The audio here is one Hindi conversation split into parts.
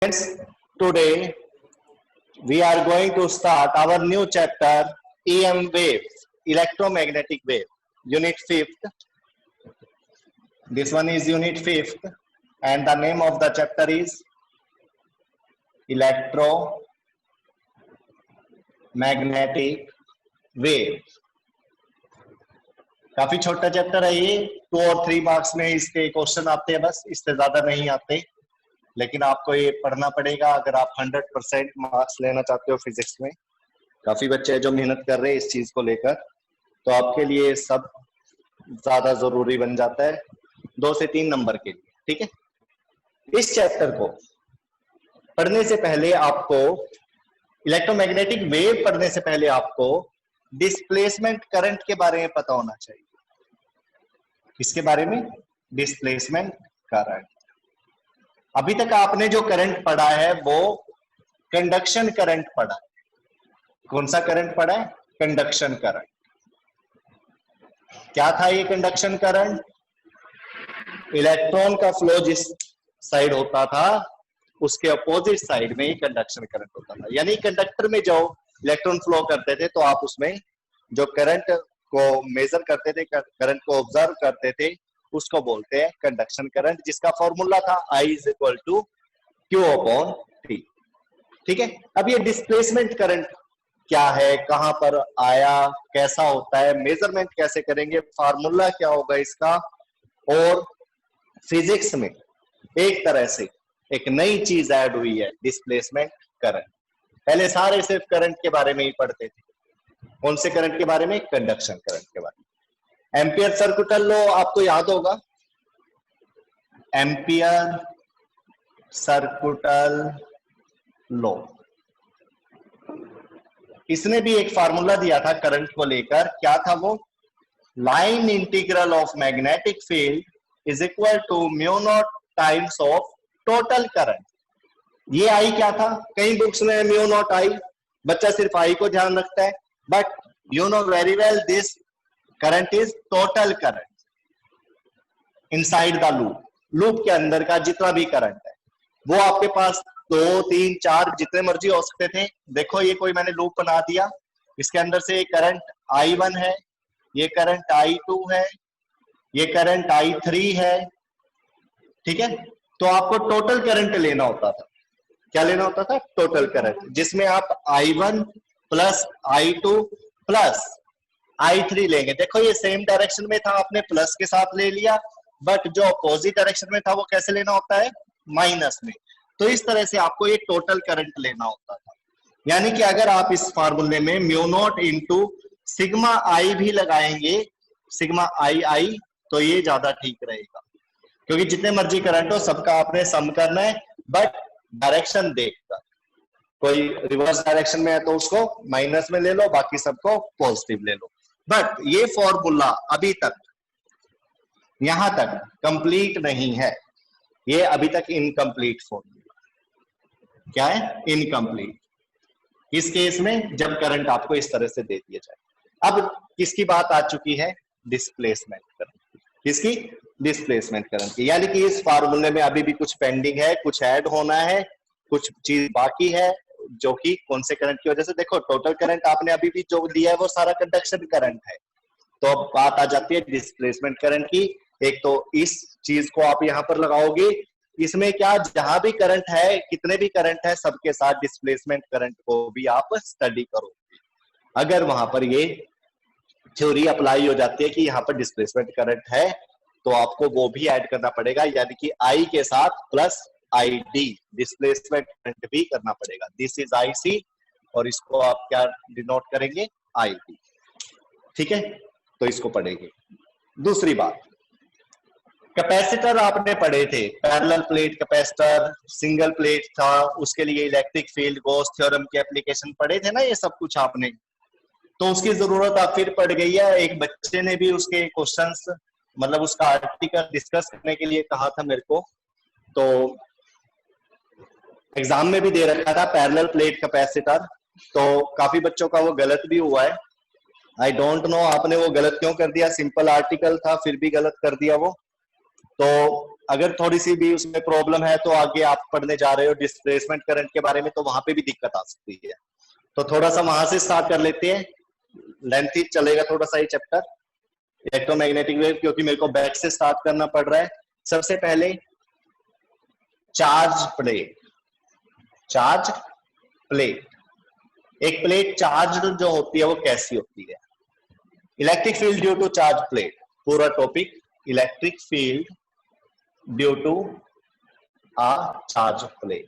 Friends, today we are going to start our new chapter EM waves, electromagnetic wave, unit 5th. This one is unit 5th and the name of the chapter is electromagnetic wave. काफी छोटा चैप्टर है ये, 2 और 3 मार्क्स में इसके क्वेश्चन आते हैं, बस इससे ज्यादा नहीं आते, लेकिन आपको ये पढ़ना पड़ेगा अगर आप 100% मार्क्स लेना चाहते हो फिजिक्स में। काफी बच्चे हैं जो मेहनत कर रहे हैं इस चीज को लेकर, तो आपके लिए सब ज्यादा जरूरी बन जाता है 2 से 3 नंबर के लिए। ठीक है, इस चैप्टर को पढ़ने से पहले आपको इलेक्ट्रोमैग्नेटिक वेव पढ़ने से पहले आपको डिस्प्लेसमेंट करंट के बारे में पता होना चाहिए। किसके बारे में? Displacement current. अभी तक आपने जो करंट पढ़ा है वो कंडक्शन करंट पढ़ा है। कौन सा करंट पढ़ा है? Conduction current. क्या था ये कंडक्शन करंट? इलेक्ट्रॉन का फ्लो जिस साइड होता था उसके अपोजिट साइड में ही कंडक्शन करंट होता था। यानी कंडक्टर में जो इलेक्ट्रॉन फ्लो करते थे तो आप उसमें जो करंट को मेजर करते थे, करंट को ऑब्जर्व करते थे, उसको बोलते हैं कंडक्शन करंट, जिसका फॉर्मूला था I = Q/T। ठीक है, अब ये डिस्प्लेसमेंट करंट क्या है, कहां पर आया, कैसा होता है, मेजरमेंट कैसे करेंगे, फार्मूला क्या होगा इसका, और फिजिक्स में एक तरह से एक नई चीज ऐड हुई है, डिस्प्लेसमेंट करंट। पहले सारे सिर्फ करंट के बारे में ही पढ़ते थे। कौन से करंट के बारे में? कंडक्शन करंट के बारे में। एम्पियर सर्कुटल लॉ आपको याद होगा, एम्पियर सर्कुटल लॉ। इसने भी एक फार्मूला दिया था करंट को लेकर। क्या था वो? Line integral of magnetic field is equal to μ0 times of total current. ये आई क्या था? कई बुक्स में μ0 आई, बच्चा सिर्फ आई को ध्यान रखता है, but you know very well this current is total current inside the loop. Loop के अंदर का जितना भी करंट है वो आपके पास 2, 3, 4 जितने मर्जी हो सकते थे। देखो ये कोई मैंने लूप बना दिया, इसके अंदर से ये करंट I1 है, ये करंट I2 है, ये करंट I3 है। ठीक है, तो आपको टोटल करंट लेना होता था। क्या लेना होता था? टोटल करंट, जिसमें आप I1 plus I2 plus I3 लेंगे। देखो ये सेम डायरेक्शन में था, आपने प्लस के साथ ले लिया, बट जो अपोजिट डायरेक्शन में था वो कैसे लेना होता है? माइनस में। तो इस तरह से आपको ये टोटल करंट लेना होता था। यानी कि अगर आप इस फार्मूले में μ0 इंटू सिग्मा I भी लगाएंगे, सिग्मा I, तो ये ज्यादा ठीक रहेगा, क्योंकि जितने मर्जी करंट हो सबका आपने सम करना है, बट डायरेक्शन देखकर। कोई रिवर्स डायरेक्शन में है तो उसको माइनस में ले लो, बाकी सबको पॉजिटिव ले लो। बट ये फॉर्मूला अभी तक यहां तक कंप्लीट नहीं है, ये अभी तक इनकम्प्लीट फॉर्मूला। क्या है? इनकम्प्लीट। इस केस में जब करंट आपको इस तरह से दे दिया जाए। अब किसकी बात आ चुकी है? Displacement current. किसकी? डिस्प्लेसमेंट करंट की। यानी कि इस फार्मूले में अभी भी कुछ पेंडिंग है, कुछ ऐड होना है, कुछ चीज बाकी है, जो कि कौन से करंट की वजह से। देखो टोटल करंट आपने अभी भी जो दिया है वो सारा कंडक्शन करंट है, तो अब बात आ जाती है डिस्प्लेसमेंट करंट की। एक तो इस चीज को आप यहां पर लगाओगे, इसमें क्या, जहां भी करंट है, कितने भी करंट है, सबके साथ डिस्प्लेसमेंट करंट को भी आप स्टडी करोगे। अगर वहां पर ये थ्योरी अप्लाई हो जाती है कि यहाँ पर डिस्प्लेसमेंट करंट है, तो आपको वो भी ऐड करना पड़ेगा, यानी कि I के साथ प्लस ID डिस्प्लेसमेंट करंट भी करना पड़ेगा। दिस इज IC और इसको आप क्या डिनोट करेंगे? ID। ठीक है, तो इसको पढ़ेंगे। दूसरी बात, कैपेसिटर आपने पढ़े थे, parallel plate capacitor, single plate था, उसके लिए इलेक्ट्रिक फील्ड गॉस थ्योरम के एप्लीकेशन पढ़े थे ना, ये सब कुछ आपने। तो उसकी जरूरत अब फिर पड़ गई है। एक बच्चे ने भी उसके क्वेश्चंस, मतलब उसका आर्टिकल डिस्कस करने के लिए कहा था मेरे को, तो एग्जाम में भी दे रखा था पैरेलल प्लेट कैपेसिटर, तो काफी बच्चों का वो गलत भी हुआ है। आई डोंट नो आपने वो गलत क्यों कर दिया, सिंपल आर्टिकल था फिर भी गलत कर दिया वो। तो अगर थोड़ी सी भी उसमें प्रॉब्लम है तो आगे आप पढ़ने जा रहे हो डिस्प्लेसमेंट करंट के बारे में, तो वहां पे भी दिक्कत आ सकती है। तो थोड़ा सा वहां से स्टार्ट कर लेते हैं, लेंथी चलेगा थोड़ा सा ये चैप्टर इलेक्ट्रोमैग्नेटिक वेव, क्योंकि मेरे को बैक से स्टार्ट करना पड़ रहा है। सबसे पहले चार्ज प्लेट, चार्ज प्लेट, एक प्लेट चार्ज जो होती है वो कैसी होती है? Electric field due to charge plate, पूरा topic electric field due to a charge plate.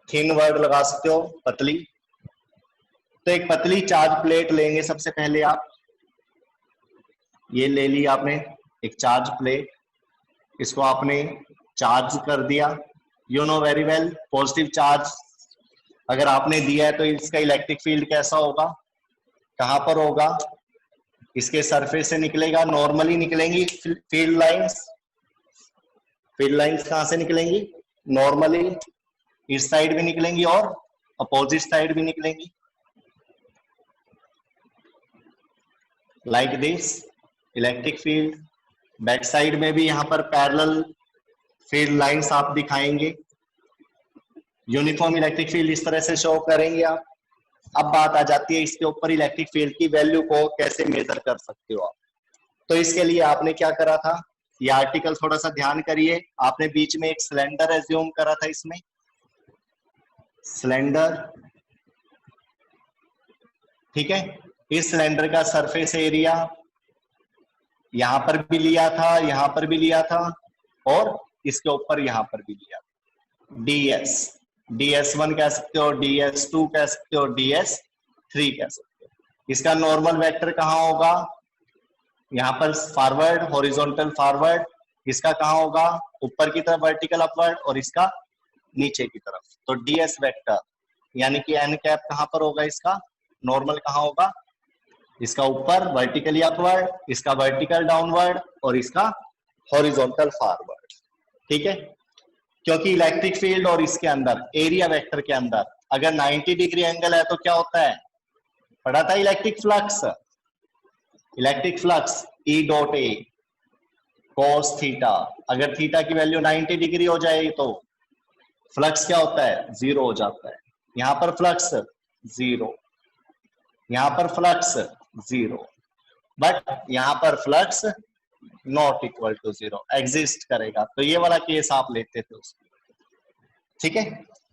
Thin word लगा सकते हो, पतली। तो एक पतली चार्ज प्लेट लेंगे सबसे पहले आप, ये ले ली आपने एक चार्ज प्लेट, इसको आपने चार्ज कर दिया। You know very well, positive charge अगर आपने दिया है तो इसका इलेक्ट्रिक फील्ड कैसा होगा, कहां पर होगा? इसके सरफेस से निकलेगा, नॉर्मली निकलेंगी फील्ड लाइंस। फील्ड लाइंस कहां से निकलेंगी? नॉर्मली इस साइड भी निकलेंगी और अपोजिट साइड भी निकलेंगी, like this. Electric field back side में भी यहां पर पैरेलल फील्ड लाइंस आप दिखाएंगे, यूनिफॉर्म इलेक्ट्रिक फील्ड इस तरह से शो करेंगे आप। अब बात आ जाती है इसके ऊपर इलेक्ट्रिक फील्ड की वैल्यू को कैसे मेजर कर सकते हो आप। तो इसके लिए आपने क्या करा था, ये आर्टिकल थोड़ा सा ध्यान करिए। आपने बीच में एक सिलेंडर एज्यूम करा था, इसमें सिलेंडर, ठीक है। इस सिलेंडर का सरफेस एरिया यहां पर भी लिया था, यहां पर भी लिया था, और इसके ऊपर यहां पर भी लिया था। ds, ds1 कह सकते हो, ds2 कह सकते हो, ds3 कह सकते हो। इसका नॉर्मल वेक्टर कहां होगा? यहां पर फॉरवर्ड, हॉरिजॉन्टल फॉरवर्ड। इसका कहां होगा? ऊपर की तरफ वर्टिकल अपवर्ड, और इसका नीचे की तरफ। तो ds वेक्टर यानी कि n कैप कहां पर होगा? इसका नॉर्मल कहां होगा? इसका ऊपर वर्टिकली अपवर्ड, इसका वर्टिकल डाउनवर्ड, और इसका हॉरिजॉन्टल फॉरवर्ड, ठीक है। क्योंकि इलेक्ट्रिक फील्ड और इसके अंदर एरिया वेक्टर के अंदर अगर 90 डिग्री एंगल है तो क्या होता है? पढ़ा था electric flux. Electric flux E dot A cos theta, अगर थीटा की वैल्यू 90 डिग्री हो जाए तो फ्लक्स क्या होता है? जीरो हो जाता है। यहां पर फ्लक्स जीरो, यहां पर फ्लक्स जीरो, बट यहां पर flux not equal to zero exist करेगा। तो ये वाला केस आप लेते थे उसमें, ठीक है।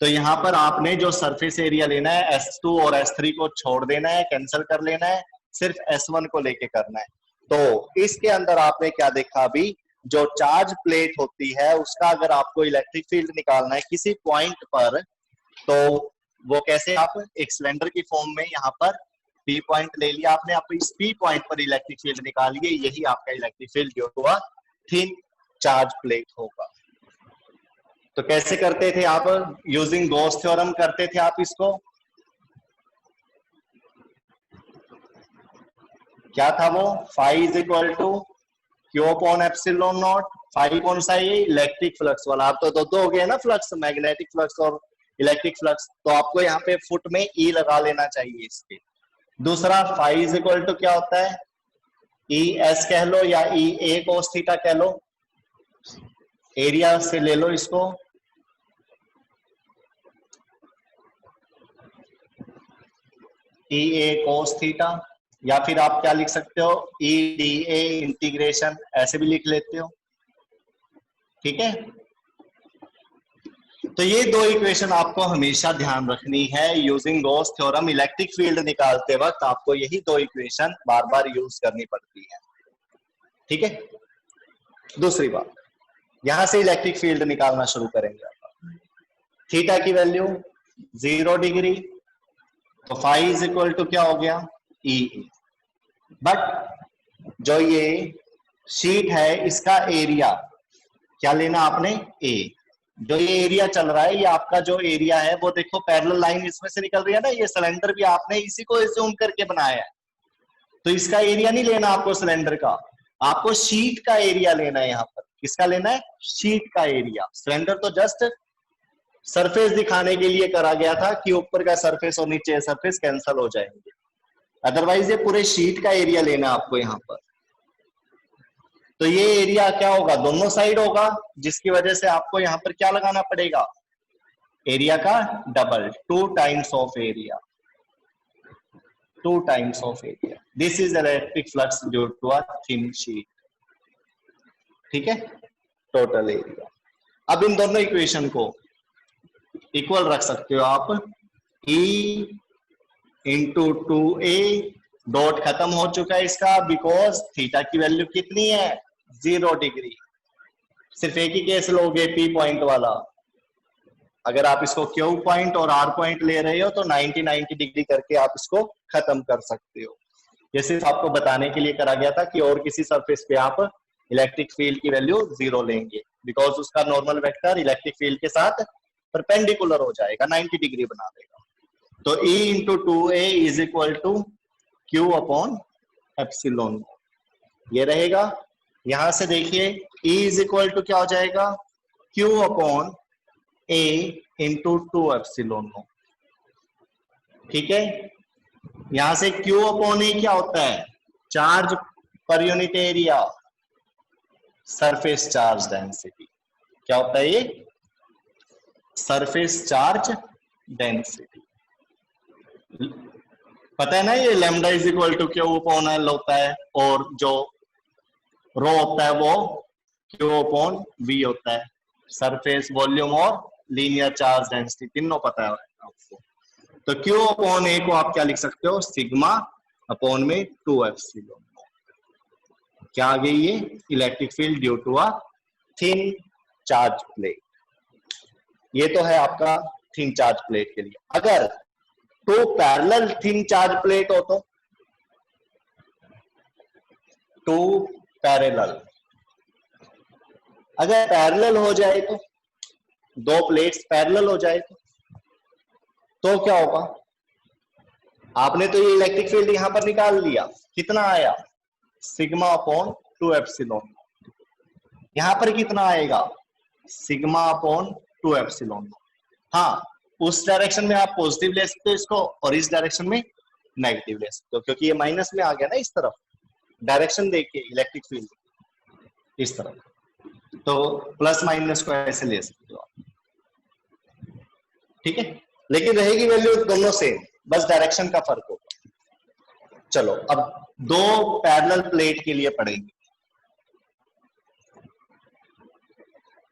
तो यहां पर आपने जो सरफेस एरिया लेना है S2 और S3 को छोड़ देना है, कैंसिल कर लेना है, सिर्फ S1 को लेके करना है। तो इसके अंदर आपने क्या देखा अभी, जो चार्ज प्लेट होती है उसका अगर आपको इलेक्ट्रिक फील्ड निकालना है किसी पॉइंट पर, तो वो कैसे? आप एक सिलेंडर की फॉर्म में यहाँ पर P पॉइंट ले लिया आपने, आप इस P पॉइंट पर इलेक्ट्रिक फील्ड निकालिए, यही आपका electric field due to a thin charge plate होगा। तो कैसे करते थे आप? यूजिंग गॉस थ्योरम करते थे आप इसको। क्या था वो? Phi is equal to Q upon epsilon not. Phi कौन सा? ये इलेक्ट्रिक फ्लक्स वाला। आप तो दो हो गए ना फ्लक्स, मैग्नेटिक फ्लक्स और इलेक्ट्रिक फ्लक्स, तो आपको यहाँ पे फुट में ई लगा लेना चाहिए इसके। दूसरा फाई इज इक्वल टू क्या होता है? ई एस कह लो या ई ए कोस थीटा कह लो, एरिया से ले लो इसको। ई ए कोस थीटा, या फिर आप क्या लिख सकते हो? ई डी ए इंटीग्रेशन, ऐसे भी लिख लेते हो, ठीक है। तो ये दो इक्वेशन आपको हमेशा ध्यान रखनी है using Gauss theorem. Electric field निकालते वक्त आपको यही दो इक्वेशन बार बार यूज करनी पड़ती है, ठीक है। दूसरी बात, यहां से इलेक्ट्रिक फील्ड निकालना शुरू करेंगे। थीटा की वैल्यू 0 डिग्री, तो फाई इज इक्वल टू क्या हो गया? ई। बट जो ये शीट है इसका एरिया क्या लेना आपने? ए। जो ये एरिया चल रहा है, ये आपका जो एरिया है वो देखो पैरेलल लाइन इसमें से निकल रही है ना, ये सिलेंडर भी आपने इसी को एज्यूम करके बनाया है। तो इसका एरिया नहीं लेना आपको सिलेंडर का, आपको शीट का एरिया लेना है। यहाँ पर किसका लेना है? शीट का एरिया। सिलेंडर तो जस्ट सरफेस दिखाने के लिए करा गया था कि ऊपर का सरफेस और नीचे सरफेस कैंसल हो जाएंगे, अदरवाइज ये पूरे शीट का एरिया लेना आपको यहाँ पर। तो ये एरिया क्या होगा, दोनों साइड होगा, जिसकी वजह से आपको यहाँ पर क्या लगाना पड़ेगा, एरिया का double, 2 times of area, 2 times of area. This is electric flux due to a thin sheet. ठीक है, टोटल एरिया। अब इन दोनों इक्वेशन को इक्वल रख सकते हो आप, E इंटू 2a, डॉट खत्म हो चुका है इसका, बिकॉज थीटा की वैल्यू कितनी है, 0 डिग्री। सिर्फ एक ही केस लोगे P पॉइंट वाला, अगर आप इसको Q पॉइंट और R पॉइंट ले रहे हो तो 90 डिग्री करके आप इसको खत्म कर सकते हो। ये सिर्फ आपको बताने के लिए करा गया था कि और किसी सरफेस पे आप इलेक्ट्रिक फील्ड की वैल्यू 0 लेंगे, बिकॉज उसका नॉर्मल वेक्टर इलेक्ट्रिक फील्ड के साथ परपेंडिकुलर हो जाएगा, 90 डिग्री बना देगा। तो E into 2a is equal to Q upon epsilon, ये रहेगा। यहां से देखिए E इज इक्वल टू क्या हो जाएगा, Q upon a into 2 epsilon. ठीक है, यहां से Q अपॉन a क्या होता है, charge per unit area, surface charge density. क्या होता है ये, सरफेस चार्ज डेंसिटी। पता है ना, ये lambda is equal to Q upon L होता है, और जो रो होता है वो Q अपॉन V होता है। सरफेस वॉल्यूम और लीनियर चार्ज डेंसिटी तीनों पता है आपको। तो Q अपॉन A को आप क्या लिख सकते हो, सिग्मा अपॉन में 2 एप्सिलॉन। क्या आ गई ये, electric field due to a thin charge plate. ये तो है आपका थिन चार्ज प्लेट के लिए। अगर तो पैरेलल थिन चार्ज प्लेट हो तो, टू पैरेलल, अगर पैरेलल हो जाए तो, दो प्लेट्स पैरेलल हो जाए तो क्या होगा, आपने तो ये इलेक्ट्रिक फील्ड यहां पर निकाल लिया, कितना आया, सिग्मा अपॉन 2 एप्सिलॉन। यहां पर कितना आएगा, सिग्मा अपॉन 2 एप्सिलॉन। हाँ, उस डायरेक्शन में आप पॉजिटिव ले सकते हो इसको, और इस डायरेक्शन में नेगेटिव ले सकते हो, क्योंकि ये माइनस में आ गया ना इस तरफ, डायरेक्शन देखिए इलेक्ट्रिक फील्ड इस तरफ, तो प्लस माइनस को ऐसे ले सकते हो आप। ठीक है, लेकिन रहेगी वैल्यू दोनों सेम, बस डायरेक्शन का फर्क होगा। चलो अब दो पैरेलल प्लेट के लिए पढ़ेंगे।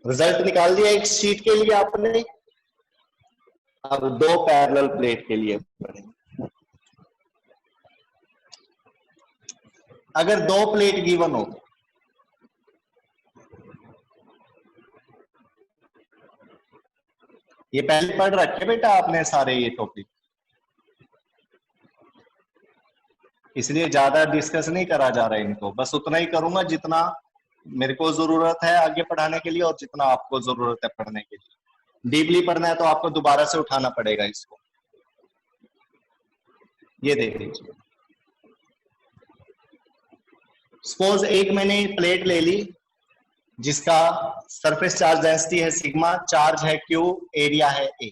रिजल्ट निकाल दिया एक शीट के लिए आपने, अब दो पैरेलल प्लेट के लिए पढ़ेंगे। अगर दो प्लेट गिवन हो, ये पहले पढ़ रखे बेटा आपने सारे ये टॉपिक, इसलिए ज्यादा डिस्कस नहीं करा जा रहा है इनको, बस उतना ही करूंगा जितना मेरे को जरूरत है आगे पढ़ाने के लिए, और जितना आपको जरूरत है पढ़ने के लिए। डीपली पढ़ना है तो आपको दोबारा से उठाना पड़ेगा इसको। ये देख लीजिए, सपोज एक मैंने प्लेट ले ली जिसका सरफेस चार्ज डेंसिटी है सिग्मा, चार्ज है Q, एरिया है A।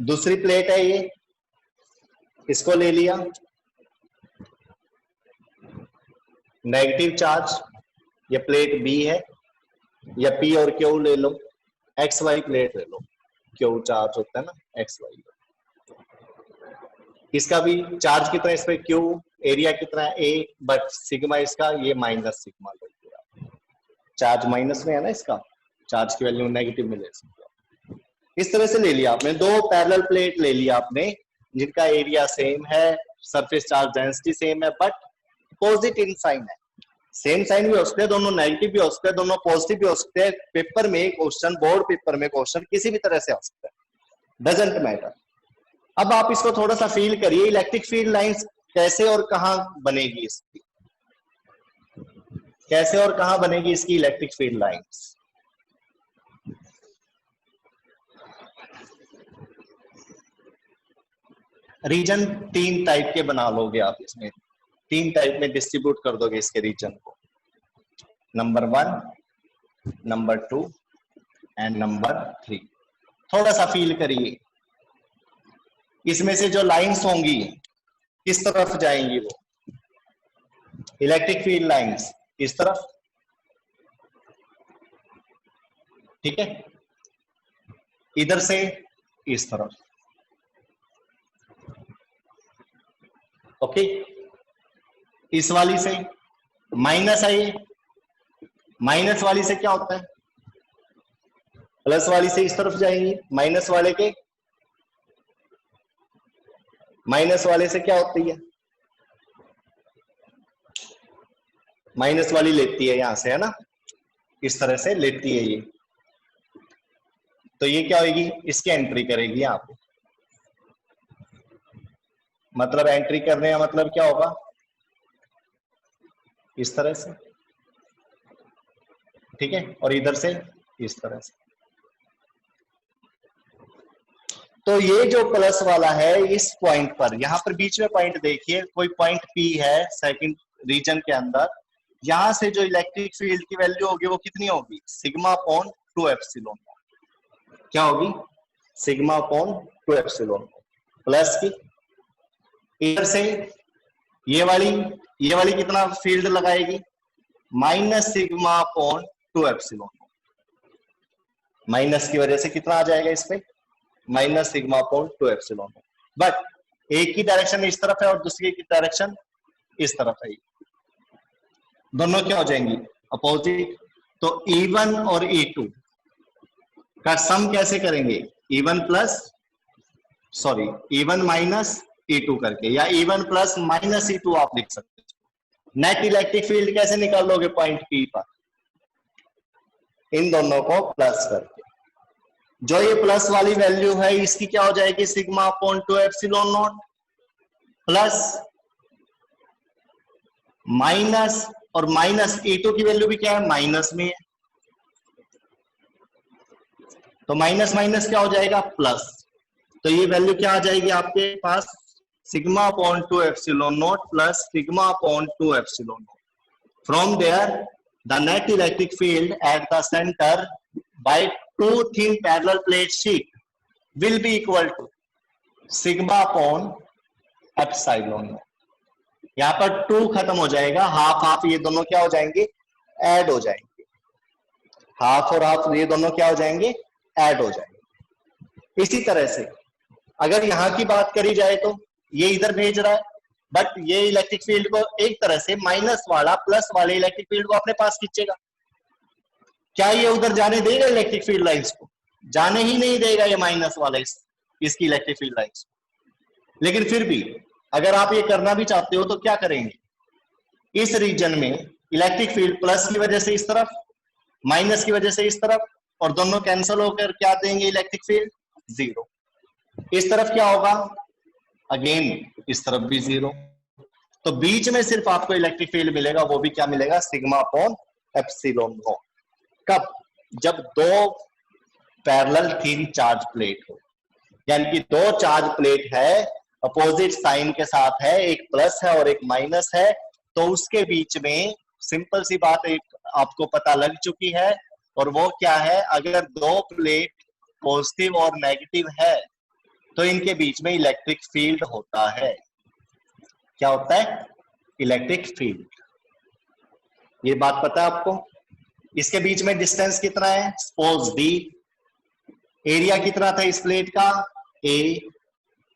दूसरी प्लेट है ये, इसको ले लिया, नेगेटिव चार्ज, ये प्लेट B है, या P और Q ले लो, XY प्लेट ले लो, Q चार्ज होता है ना XY, इसका भी चार्ज कितना है इस पे Q, एरिया कितना है A, बट सिग्मा इसका ये माइनस सिग्मा लो, चार्ज माइनस में है ना इसका, चार्ज की वैल्यू नेगेटिव में ले सकते हो। इस तरह से ले लिया आपने, दो पैरेलल प्लेट ले लिया आपने जिनका एरिया सेम है, सरफेस चार्ज डेंसिटी सेम है, बट अपोजिट इन साइन है। सेम साइन भी हो सकते हैं, दोनों नेगेटिव भी हो सकते हैं, दोनों पॉजिटिव भी हो सकते हैं। पेपर में क्वेश्चन, बोर्ड पेपर में क्वेश्चन किसी भी तरह से आ सकता है, डजंट मैटर। अब आप इसको थोड़ा सा फील करिए, इलेक्ट्रिक फील्ड लाइंस कैसे और कहां बनेगी इसकी, कैसे और कहां बनेगी इसकी इलेक्ट्रिक फील्ड लाइंस। रीजन तीन टाइप के बना लोगे आप, इसमें तीन टाइप में डिस्ट्रीब्यूट कर दोगे इसके रीजन को, नंबर 1, नंबर 2 एंड नंबर 3। थोड़ा सा फील करिए, इसमें से जो लाइंस होंगी किस तरफ जाएंगी वो, इलेक्ट्रिक फील्ड लाइंस इस तरफ, ठीक है, इधर से इस तरफ, ओके। इस वाली से माइनस है, ये माइनस वाली से क्या होता है, प्लस वाली से इस तरफ जाएंगी, माइनस वाले के, माइनस वाले से क्या होती है, माइनस वाली लेती है यहां से, है ना, इस तरह से लेती है ये, तो ये क्या होगी, इसकी एंट्री करेगी यहां पे, मतलब एंट्री करने का मतलब क्या होगा, इस तरह से, ठीक है, और इधर से इस तरह से। तो ये जो प्लस वाला है इस पॉइंट पर, यहां पर बीच में पॉइंट देखिए, कोई पॉइंट पी है सेकंड रीजन के अंदर, यहां से जो इलेक्ट्रिक फील्ड की वैल्यू होगी वो कितनी होगी, सिग्मा अपॉन 2 एप्सिलॉन, क्या होगी, सिग्मा अपॉन 2 एप्सिलॉन प्लस की, इधर से ये वाली कितना फील्ड लगाएगी, minus sigma upon 2 epsilon, minus की वजह से कितना आ जाएगा इस पे, minus sigma upon 2 epsilon, but एक की डायरेक्शन इस तरफ है और दूसरी की डायरेक्शन इस तरफ है, दोनों क्या हो जाएंगी, अपोजिट। तो E1 और E2 का सम कैसे करेंगे, E1 plus sorry E1 minus E2 करके, या E1 प्लस माइनस E2 आप लिख सकते हो। नेट इलेक्ट्रिक फील्ड कैसे निकाल लोगे पॉइंट P पर, इन दोनों को प्लस करके, जो ये प्लस वाली वैल्यू है इसकी क्या हो जाएगी, sigma upon 2 epsilon nought plus minus, और माइनस E2 की वैल्यू भी क्या है, माइनस में है, तो माइनस माइनस क्या हो जाएगा, प्लस, तो ये वैल्यू क्या आ जाएगी आपके पास, sigma upon 2 epsilon nought plus sigma upon 2 epsilon nought, from there the net electric field at the centre by two thin parallel plate sheet will be equal to sigma upon epsilon naught। यहां पर 2 खत्म हो जाएगा, हाफ हाफ ये दोनों क्या हो जाएंगे, ऐड हो जाएंगे, हाफ और हाफ ये दोनों क्या हो जाएंगे, ऐड हो जाएंगे। इसी तरह से अगर यहां की बात करी जाए तो ये इधर भेज रहा है, बट ये इलेक्ट्रिक फील्ड को एक तरह से माइनस वाला प्लस वाले इलेक्ट्रिक फील्ड को अपने पास खींचेगा, क्या ये उधर जाने देगा इलेक्ट्रिक फील्ड लाइंस को, जाने ही नहीं देगा ये माइनस वाला इसकी इलेक्ट्रिक फील्ड लाइंस। लेकिन फिर भी अगर आप ये करना भी चाहते हो तो क्या करेंगे, इस रीजन में इलेक्ट्रिक फील्ड प्लस की वजह से इस तरफ, माइनस की वजह से इस तरफ, और दोनों कैंसिल होकर क्या देंगे, इलेक्ट्रिक फील्ड 0। इस तरफ क्या होगा, अगेन इस तरफ भी 0, तो बीच में सिर्फ आपको इलेक्ट्रिक फील्ड मिलेगा, वो भी क्या मिलेगा, सिग्मा अपॉन एप्सिलॉन नॉट। कब, जब दो पैरेलल थिन चार्ज प्लेट हो, यानी कि दो चार्ज प्लेट है, अपोजिट साइन के साथ है, एक प्लस है और एक माइनस है, तो उसके बीच में सिंपल सी बात एक आपको पता लग चुकी है, और वो क्या है, अगर दो प्लेट पॉजिटिव और नेगेटिव है तो इनके बीच में इलेक्ट्रिक फील्ड होता है, क्या होता है, इलेक्ट्रिक फील्ड। ये बात पता है आपको। इसके बीच में डिस्टेंस कितना है, सपोज डी, एरिया कितना था इस प्लेट का, ए,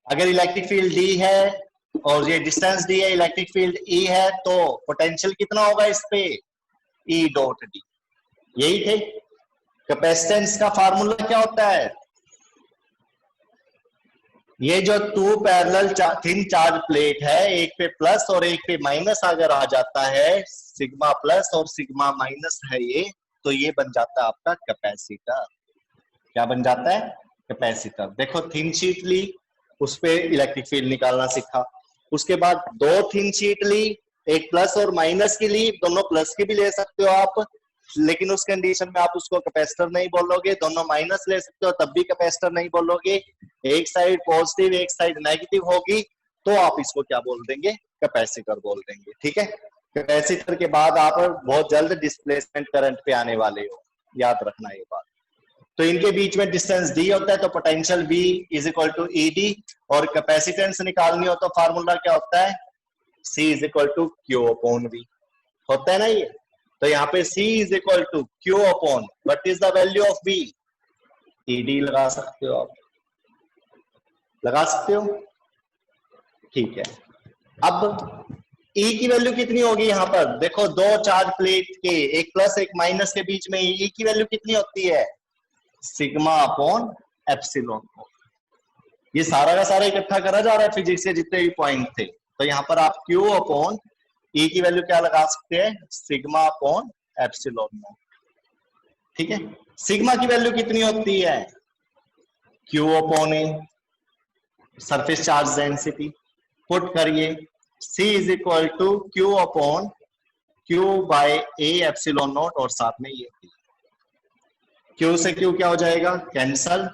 अगर इलेक्ट्रिक फील्ड डी है और ये डिस्टेंस डी है, इलेक्ट्रिक फील्ड ई है, तो पोटेंशियल कितना होगा इस पे, ई डॉट डी। यही थे कैपेसिटेंस का फार्मूला क्या होता है, ये जो 2 पैरेलल थिन चार्ज प्लेट है, एक पे प्लस और एक पे माइनस अगर आ जाता है, सिग्मा प्लस और सिग्मा माइनस है ये, तो ये बन जाता है आपका कैपेसिटर। क्या बन जाता है, कैपेसिटर। देखो थिन शीट ली, उस पे इलेक्ट्रिक फील्ड निकालना सीखा, उसके बाद 2 थिन शीट ली, एक प्लस और माइनस की ली, दोनों प्लस की भी ले सकते हो आप, लेकिन उस कंडीशन में आप उसको कैपेसिटर नहीं बोलोगे, दोनों माइनस ले सकते हो तब भी कैपेसिटर नहीं बोलोगे, एक साइड पॉजिटिव एक साइड नेगेटिव होगी तो आप इसको क्या बोल देंगे, कैपेसिटर बोल देंगे, ठीक है। कैपेसिटर के बाद आप बहुत जल्द डिस्प्लेसमेंट करंट पे आने वाले हो, याद रखना ये बात। तो इनके बीच में डिस्टेंस डी होता है, तो potential V is equal to E D, और कैपेसिटेंस निकालनी हो तो फार्मूला क्या होता है, C is equal to Q upon V, होता है ना ये। तो यहाँ पे C is equal to Q upon what is the value of V, ED लगा सकते हो आप, लगा सकते हो, ठीक है। अब E की वैल्यू कितनी होगी यहाँ पर, देखो दो चार्ज प्लेट के एक प्लस एक माइनस के बीच में E की वैल्यू कितनी होती है, सिग्मा अपॉन एप्सिलॉन। ये सारा का सारा इकट्ठा करा जा रहा है फिजिक्स के जितने भी पॉइंट थे। तो यहाँ पर आप Q अपॉन E की वैल्यू क्या लगा सकते हैं, सिग्मा अपॉन एप्सिलॉन, ठीक है। सिग्मा की वैल्यू कितनी होती है, Q upon A, surface charge density, put करिए C is equal to Q upon Q by A epsilon not, और साथ में ये Q से Q क्या हो जाएगा, कैंसल,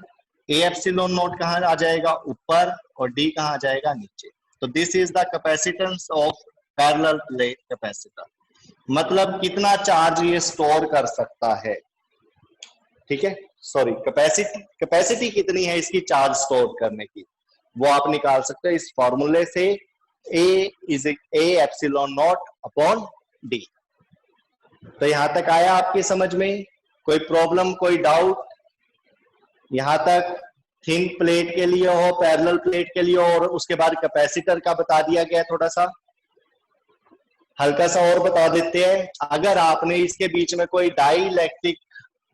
A एप्सिलॉन नॉट कहाँ आ जाएगा, ऊपर, और D कहाँ आ जाएगा, नीचे। तो this is the capacitance of parallel plate capacitor, मतलब कितना चार्ज ये स्टोर कर सकता है, ठीक है। सॉरी, कैपेसिटी कितनी है इसकी चार्ज स्टोर करने की, वो आप निकाल सकते हो इस फॉर्मूले से, A epsilon not upon D। तो यहां तक आया आपकी समझ में, कोई प्रॉब्लम, कोई डाउट यहां तक? थिन प्लेट के लिए हो, पैरेलल प्लेट के लिए हो, और उसके बाद कैपेसिटर का बता दिया गया, थोड़ा सा हल्का सा और बता देते हैं। अगर आपने इसके बीच में कोई डाइइलेक्ट्रिक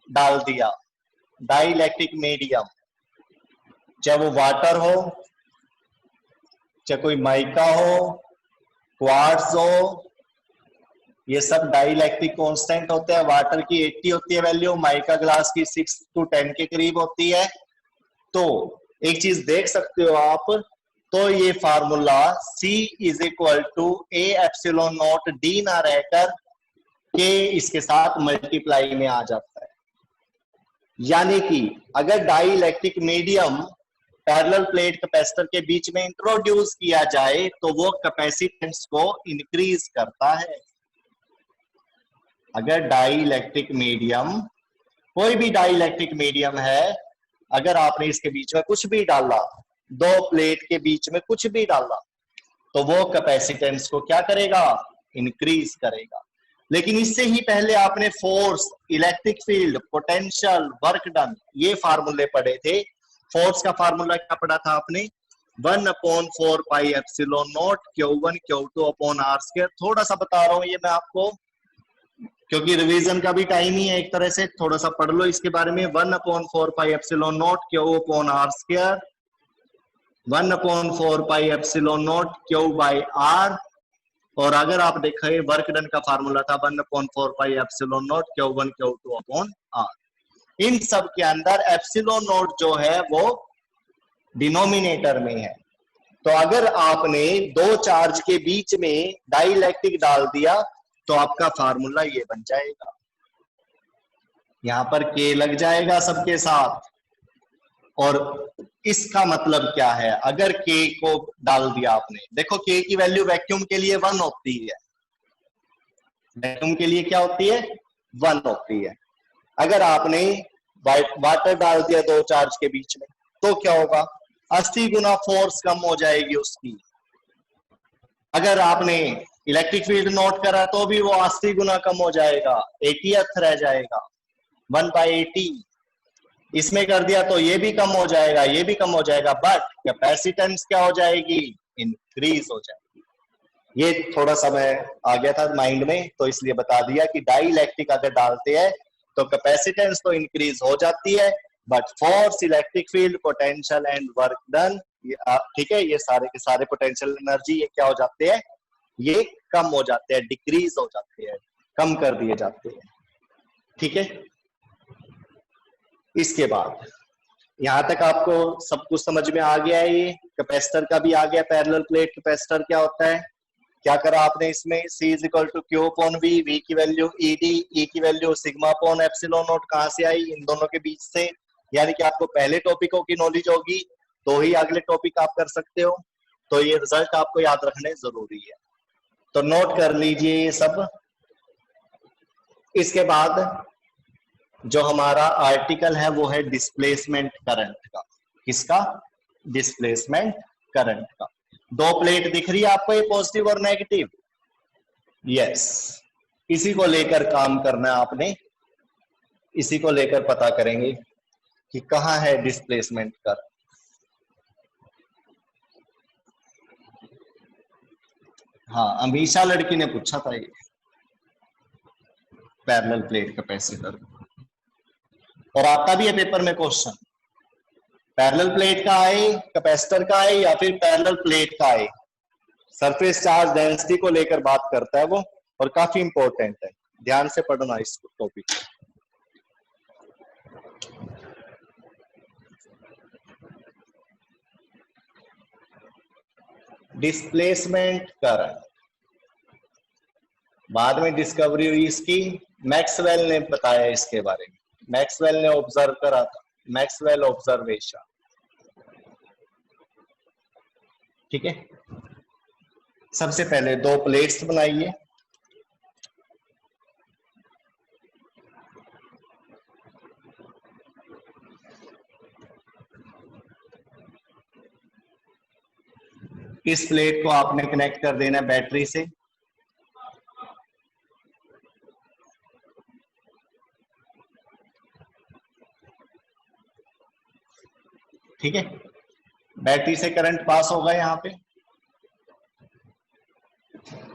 डाल दिया, डाइइलेक्ट्रिक मीडियम, चाहे वो वाटर हो, चाहे कोई माइका हो, क्वार्ट्ज हो, ये सब डाइइलेक्ट्रिक कांस्टेंट होते हैं। वाटर की 80 होती है वैल्यू, माइका ग्लास की 6 to 10 के करीब होती है। तो एक चीज देख सकते हो आप, तो ये formula C is equal to A epsilon not D ना रहकर K इसके साथ मल्टीप्लाई में आ जाता है। यानी कि अगर dielectric medium parallel plate capacitor के बीच में इंट्रोड्यूस किया जाए तो वो कैपेसिटेंस को इंक्रीज करता है। अगर डाइइलेक्ट्रिक मीडियम, कोई भी डाइइलेक्ट्रिक मीडियम है, अगर आपने इसके बीच में कुछ भी डाला, दो प्लेट के बीच में कुछ भी डाला, तो वो कैपेसिटेंस को क्या करेगा, इंक्रीज करेगा। लेकिन इससे ही पहले आपने force, electric field, potential, work done, ये फार्मूले पढ़े थे। फोर्स का फार्मूला क्या पढ़ा था आपने, 1/4 pi epsilon not Q1 Q2 upon R square. थोड़ा सा बता रहा हूं ये मैं आपको, क्योंकि रिवीजन का भी टाइम ही है एक तरह से, थोड़ा सा पढ़ लो इसके बारे में। 1/4 pi epsilon not Q upon R square, 1/4 pi epsilon not Q by R, और अगर आप देखें वर्क डन का फार्मूला था 1/4 pi epsilon not Q1 Q2 upon R। इन सब के अंदर एप्सिलॉन नॉट जो है वो डिनोमिनेटर में है। तो अगर आपने दो चार्ज के बीच में डाइइलेक्ट्रिक डाल दिया तो आपका फार्मूला ये बन जाएगा, यहां पर K लग जाएगा सबके साथ। और इसका मतलब क्या है, अगर K को डाल दिया आपने, देखो K की वैल्यू वैक्यूम के लिए 1 होती है, वैक्यूम के लिए क्या होती है, 1 होती है। अगर आपने वाटर डाल दिया दो चार्ज के बीच में तो क्या होगा, 80 गुना फोर्स कम हो जाएगी उसकी। अगर आपने इलेक्ट्रिक फील्ड नोट करा तो भी वो 80 गुना कम हो जाएगा, 80th रह जाएगा, 1/80। इसमें कर दिया तो ये भी कम हो जाएगा, ये भी कम हो जाएगा, बट कैपेसिटेंस क्या हो जाएगी, इंक्रीज हो जाएगी। ये थोड़ा सा मैं आ गया था माइंड में, तो इसलिए बता दिया कि डाइइलेक्ट्रिक अगर डालते हैं तो कैपेसिटेंस तो इंक्रीज हो जाती है, but force, electric field, potential and work done, ठीक है, ये सारे के सारे पोटेंशियल एनर्जी ये क्या हो जाते हैं, ये कम हो जाते हैं, डिक्रीज हो जाते हैं, कम कर दिए जाते हैं, ठीक है। इसके बाद यहां तक आपको सब कुछ समझ में आ गया है। ये कैपेसिटर का भी आ गया, पैरेलल प्लेट कैपेसिटर क्या होता है, क्या करा आपने इसमें, C is equal to Q upon V, V की वैल्यू ED, E की वैल्यू सिग्मा अपॉन एप्सिलॉन नॉट, कहां से आई, इन दोनों के बीच से। यानी कि आपको पहले टॉपिकों की नॉलेज होगी तो ही अगले टॉपिक आप कर सकते हो, तो ये रिजल्ट आपको याद रखने जरूरी है, तो नोट कर लीजिए ये सब। इसके बाद जो हमारा आर्टिकल है वो है डिस्प्लेसमेंट करंट का। किसका, डिस्प्लेसमेंट करंट का। दो प्लेट दिख रही है आपको, ये पॉजिटिव और नेगेटिव। यस, इसी को लेकर काम करना है आपने, इसी को लेकर पता करेंगे कि कहां है डिस्प्लेसमेंट कर। हाँ, अमीशा लड़की ने पूछा था ये पैरेलल प्लेट कैपेसिटर, और आता भी है पेपर में क्वेश्चन, पैरेलल प्लेट का आए, कैपेसिटर का आए, या फिर पैरेलल प्लेट का आए, सरफेस चार्ज डेंसिटी को लेकर बात करता है वो, और काफी इंपॉर्टेंट है, ध्यान से पढ़ना इस टॉपिक। डिस्प्लेसमेंट करंट बाद में डिस्कवरी हुई इसकी, मैक्सवेल ने बताया इसके बारे में, मैक्सवेल ने ऑब्जर्व करा था, मैक्सवेल ऑब्जर्वेशन। ठीक है, सबसे पहले दो प्लेट्स बनाइए, इस प्लेट को आपने कनेक्ट कर देना बैटरी से, ठीक है, बैटरी से करंट पास होगा, यहां पे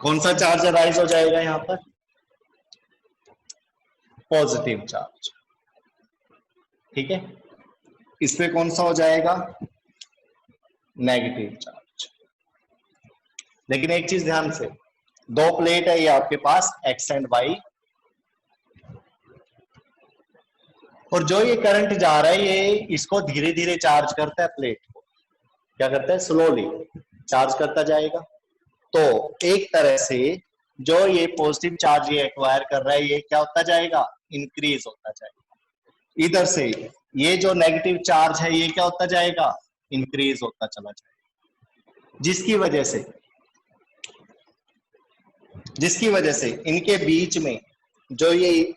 कौन सा चार्ज राइज हो जाएगा, यहां पर पॉजिटिव चार्ज, ठीक है, इस पे कौन सा हो जाएगा, नेगेटिव चार्ज। लेकिन एक चीज ध्यान से, दो प्लेट है ये आपके पास एक्स एंड वाई, और जो ये करंट जा रहा है ये इसको धीरे धीरे चार्ज करता है, प्लेट को क्या करता है, स्लोली चार्ज करता जाएगा। तो एक तरह से जो ये पॉजिटिव चार्ज ये एक्वायर कर रहा है ये क्या होता जाएगा, इंक्रीज होता जाएगा। इधर से ये जो नेगेटिव चार्ज है ये क्या होता जाएगा, इंक्रीज होता चला जाएगा, जिसकी वजह से इनके बीच में जो ये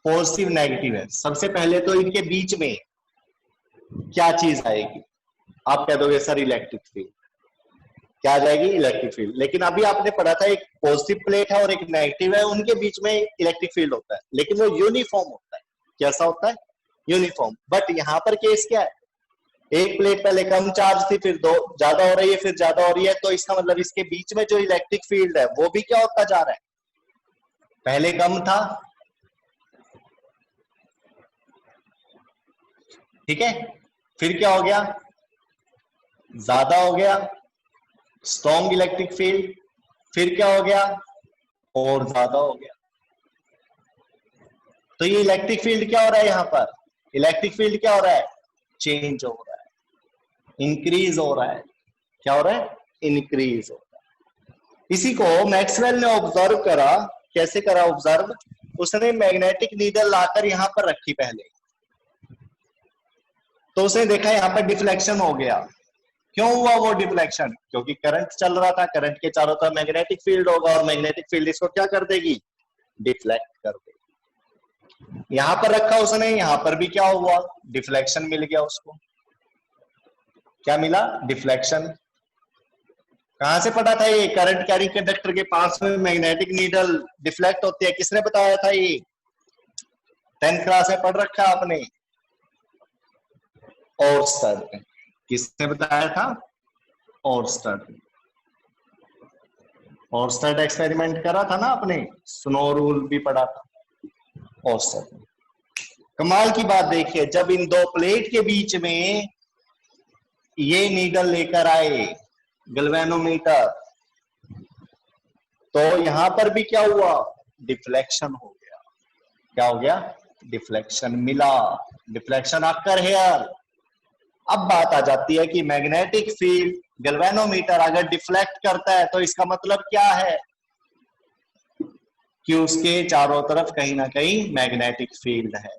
पॉजिटिव नेगेटिव है, सबसे पहले तो इनके बीच में क्या चीज आएगी, आप कह दोगे सर इलेक्ट्रिक फील्ड, क्या आ जाएगी, इलेक्ट्रिक फील्ड। लेकिन अभी आपने पढ़ा था एक पॉजिटिव प्लेट है और एक नेगेटिव है, उनके बीच में इलेक्ट्रिक फील्ड होता है, लेकिन वो यूनिफॉर्म होता है। कैसा होता है, यूनिफॉर्म। बट यहाँ पर केस क्या है, एक प्लेट पहले कम चार्ज थी, फिर दो ज्यादा हो रही है, फिर ज्यादा हो रही है, तो इसका मतलब इसके बीच में जो इलेक्ट्रिक फील्ड है वो भी क्या होता जा रहा है, पहले कम था, ठीक है, फिर क्या हो गया, ज्यादा हो गया, स्ट्रॉन्ग इलेक्ट्रिक फील्ड, फिर क्या हो गया, और ज्यादा हो गया। तो ये इलेक्ट्रिक फील्ड क्या हो रहा है, यहां पर इलेक्ट्रिक फील्ड क्या हो रहा है, चेंज हो रहा है, इंक्रीज हो रहा है, क्या हो रहा है, इंक्रीज हो रहा है। इसी को मैक्सवेल ने ऑब्जर्व करा, कैसे करा ऑब्जर्व, उसने मैग्नेटिक नीडल लाकर यहां पर रखी पहले, तो उसने देखा यहां पर डिफ्लेक्शन हो गया। क्यों हुआ वो डिफ्लेक्शन, क्योंकि करंट चल रहा था, करंट के चारों तरफ मैग्नेटिक फील्ड होगा, और मैग्नेटिक फील्ड इसको क्या कर देगी, डिफ्लेक्ट कर देगी। यहां पर रखा उसने, यहां पर भी क्या हुआ, डिफ्लेक्शन मिल गया उसको, क्या मिला, डिफ्लेक्शन। कहां से पता था ये, करंट कैरिंग कंडक्टर के पास में मैग्नेटिक नीडल डिफ्लेक्ट होती है, किसने बताया था ये, 10th क्लास में पढ़ रखा आपने, ओर्स्टेड ने, किसने बताया था, ओर्स्टेड। ओर्स्टेड एक्सपेरिमेंट करा था ना आपने, स्नो रूल भी पढ़ा था, ओर्स्टेड। कमाल की बात देखिए, जब इन दो प्लेट के बीच में ये नीडल लेकर आए गैल्वेनोमीटर, तो यहां पर भी क्या हुआ, डिफ्लेक्शन हो गया। क्या हो गया, डिफ्लेक्शन मिला, डिफ्लेक्शन आकर हेयर। अब बात आ जाती है कि मैग्नेटिक फील्ड गैल्वेनोमीटर अगर डिफ्लेक्ट करता है तो इसका मतलब क्या है, कि उसके चारों तरफ कहीं ना कहीं मैग्नेटिक फील्ड है।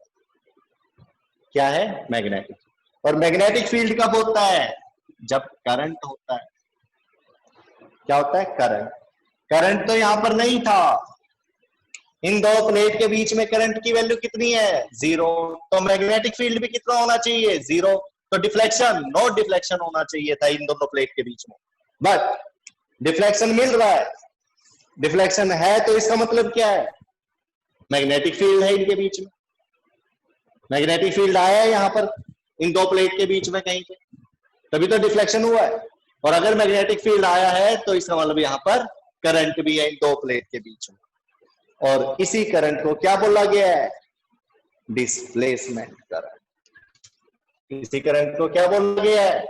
क्या है, मैग्नेटिक। और मैग्नेटिक फील्ड कब होता है, जब करंट होता है। क्या होता है, करंट। करंट तो यहां पर नहीं था, इन दो प्लेट के बीच में करंट की वैल्यू कितनी है, 0, तो मैग्नेटिक फील्ड भी कितना होना चाहिए, 0। तो डिफ्लेक्शन, नो डिफ्लेक्शन होना चाहिए था इन दोनों प्लेट के बीच में। बट डिफ्लेक्शन मिल रहा है, डिफ्लेक्शन है, तो इसका मतलब क्या है, मैग्नेटिक फील्ड है इनके बीच में, मैग्नेटिक फील्ड आया है यहां पर इन दो प्लेट के बीच में कहीं पे, तभी तो डिफ्लेक्शन हुआ है। और अगर मैग्नेटिक फील्ड आया है तो इसका मतलब यहां पर करंट भी है इन दो प्लेट के बीच में, और इसी करंट को क्या बोला गया है, डिस्प्लेसमेंट करंट। इसी करंट को क्या बोला गया है,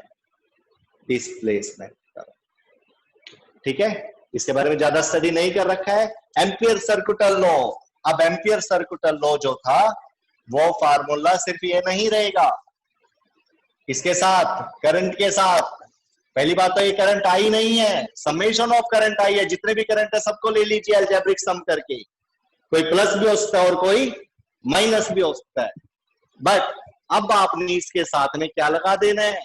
डिस्प्लेसमेंट करंट। ठीक है, इसके बारे में ज्यादा स्टडी नहीं कर रखा है। एम्पियर सर्कुटल लॉ, अब एम्पियर सर्कुटल लॉ जो था वो फार्मूला सिर्फ ये नहीं रहेगा, इसके साथ करंट के साथ, पहली बात तो ये करंट आई नहीं है, समेशन ऑफ करंट आई है, जितने भी करंट है सबको ले लीजिए अलजेब्रिक सम करके, कोई प्लस भी हो सकता है और कोई माइनस भी हो सकता है। बट अब आपने इसके साथ में क्या लगा देना है,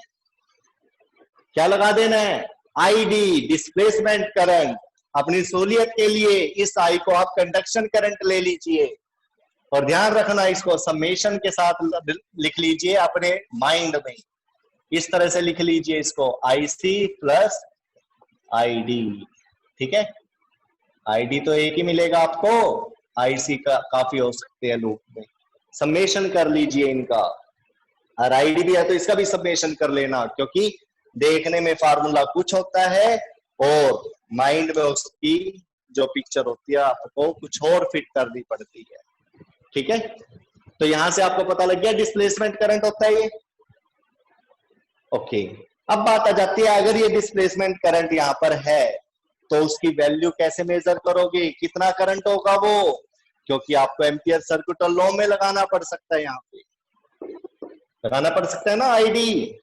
क्या लगा देना है, आईडी, डिस्प्लेसमेंट करंट। अपनी सहूलियत के लिए इस आई को आप कंडक्शन करंट ले लीजिए, और ध्यान रखना इसको समेशन के साथ लिख लीजिए अपने माइंड में, इस तरह से लिख लीजिए इसको, आईसी प्लस आईडी। ठीक है, आईडी तो एक ही मिलेगा आपको, आईसी का काफी हो सकते हैं लूप में, समेशन कर लीजिए इनका, और आईडी भी है तो इसका भी समेशन कर लेना, क्योंकि देखने में फार्मूला कुछ होता है और माइंड में उसकी जो पिक्चर होती है आपको कुछ और फिट करनी पड़ती है। ठीक है, तो यहां से आपको पता लग गया डिस्प्लेसमेंट करंट होता है ये। ओके, अब बात आ जाती है, अगर ये डिस्प्लेसमेंट करंट यहां पर है तो उसकी वैल्यू कैसे मेजर करोगे, कितना करंट होगा वो, क्योंकि आपको एम्पियर सर्कुटल लॉ में लगाना पड़ सकता है, यहाँ पे लगाना पड़ सकता है ना आईडी।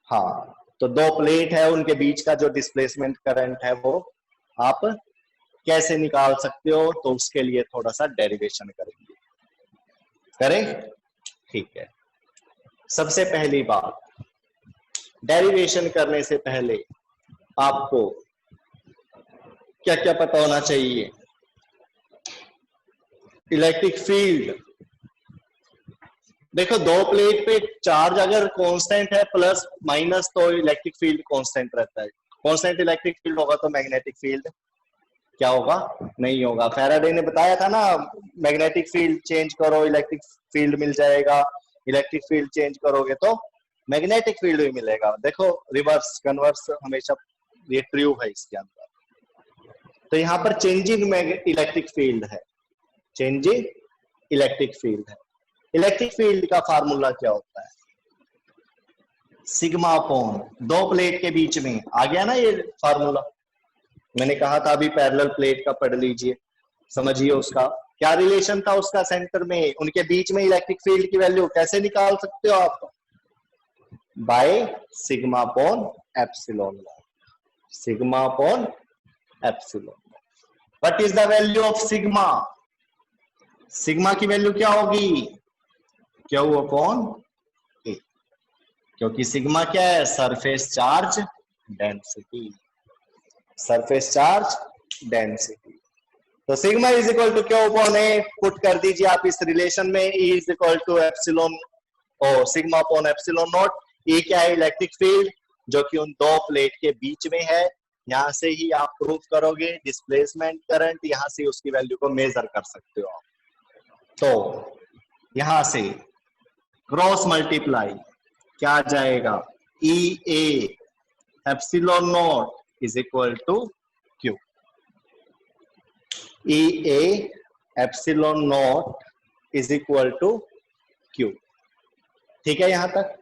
हाँ, तो दो प्लेट है, उनके बीच का जो डिस्प्लेसमेंट करंट है वो आप कैसे निकाल सकते हो, तो उसके लिए थोड़ा सा डेरिवेशन करेंगे, करें। ठीक है, सबसे पहली बात, डेरिवेशन करने से पहले आपको क्या क्या पता होना चाहिए, इलेक्ट्रिक फील्ड। देखो, दो प्लेट पे चार्ज अगर कांस्टेंट है प्लस माइनस, तो इलेक्ट्रिक फील्ड कांस्टेंट रहता है। कांस्टेंट इलेक्ट्रिक फील्ड होगा तो मैग्नेटिक फील्ड क्या होगा, नहीं होगा। फैराडे ने बताया था ना, मैग्नेटिक फील्ड चेंज करो इलेक्ट्रिक फील्ड मिल जाएगा, इलेक्ट्रिक फील्ड चेंज करोगे तो मैग्नेटिक फील्ड भी मिलेगा। देखो, रिवर्स कन्वर्स हमेशा ये ट्रू है इसके अंदर। तो यहाँ पर चेंजिंग इलेक्ट्रिक फील्ड है, चेंजिंग इलेक्ट्रिक फील्ड है। इलेक्ट्रिक फील्ड का फार्मूला क्या होता है, सिग्मा अपॉन, दो प्लेट के बीच में आ गया ना ये फार्मूला, मैंने कहा था अभी पैरेलल प्लेट का पढ़ लीजिए, समझिए उसका क्या रिलेशन था उसका सेंटर में, उनके बीच में इलेक्ट्रिक फील्ड की वैल्यू कैसे निकाल सकते हो आप, by sigma upon epsilon nought, sigma upon epsilon. What is the value of sigma, sigma की वैल्यू क्या होगी, क्यू अपॉन ए, क्योंकि सिग्मा क्या है, surface charge density, surface charge density. तो sigma is equal to Q upon A put कर दीजिए आप इस रिलेशन में, E is equal to epsilon और सिग्मा अपॉन एप्सिलॉन नॉट। ये क्या है, इलेक्ट्रिक फील्ड जो कि उन दो प्लेट के बीच में है। यहां से ही आप प्रूव करोगे डिस्प्लेसमेंट करंट, यहां से उसकी वैल्यू को मेजर कर सकते हो आप। तो यहां से क्रॉस मल्टीप्लाई क्या आ जाएगा, E A epsilon not is equal to Q, E A epsilon not is equal to Q. ठीक है यहां तक,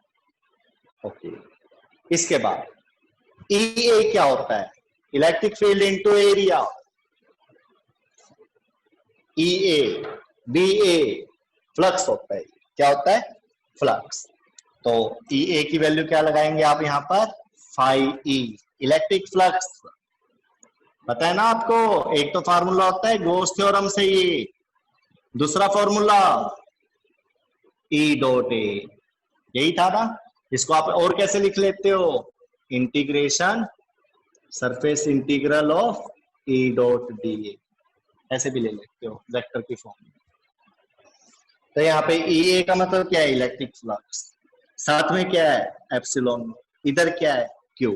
ओके। इसके बाद ई ए क्या होता है, electric field into area, E A B A flux होता है, क्या होता है, फ्लक्स। तो ई ए की वैल्यू क्या लगाएंगे आप यहां पर, फाई ई, इलेक्ट्रिक फ्लक्स पता है ना आपको, एक तो फार्मूला होता है गॉस थ्योरम से, ये दूसरा फॉर्मूला ई डॉट ए, यही था ना। इसको आप और कैसे लिख लेते हो, integration surface integral of E dot D A, ऐसे भी ले लेते हो वेक्टर की फॉर्म में। तो यहाँ पे ई ए का मतलब क्या है, इलेक्ट्रिक फ्लक्स, साथ में क्या है एप्सिलॉन, इधर क्या है क्यू।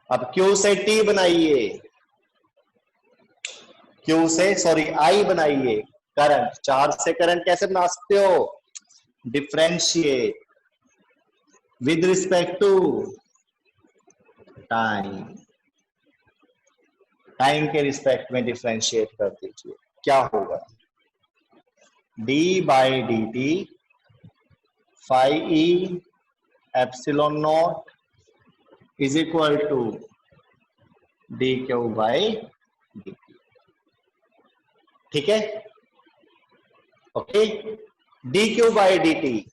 अब Q से T बनाइए, Q से सॉरी I बनाइए करंट। चार्ज से करंट कैसे बना सकते हो? Differentiate with respect to time, time के रिस्पेक्ट में डिफरेंशिएट कर दीजिए। क्या होगा? d by D T phi E epsilon not is equal to D Q by D T. ठीक है, okay. D Q by D T